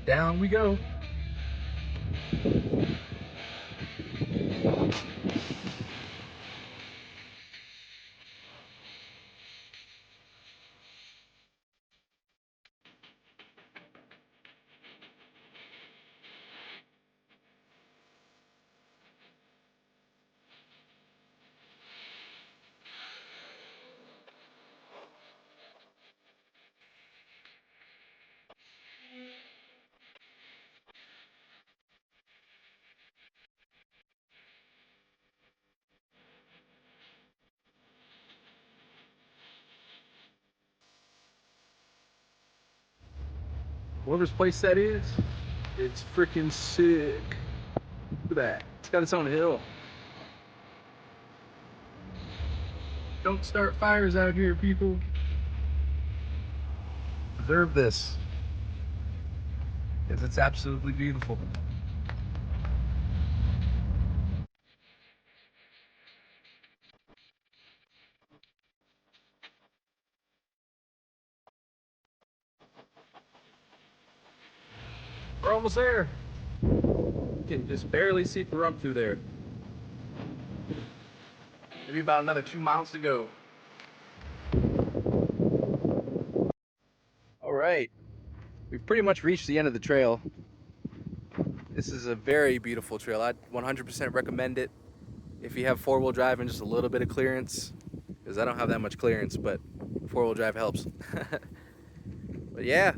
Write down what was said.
Down we go. Whoever's place that is, it's freaking sick. Look at that. It's got its own hill. Don't start fires out here, people. Observe this, because it's absolutely beautiful. We're almost there. You can just barely see the rump through there. Maybe about another 2 miles to go. All right, we've pretty much reached the end of the trail. This is a very beautiful trail. I'd 100% recommend it if you have four-wheel drive and just a little bit of clearance, because I don't have that much clearance, but four-wheel drive helps. But yeah,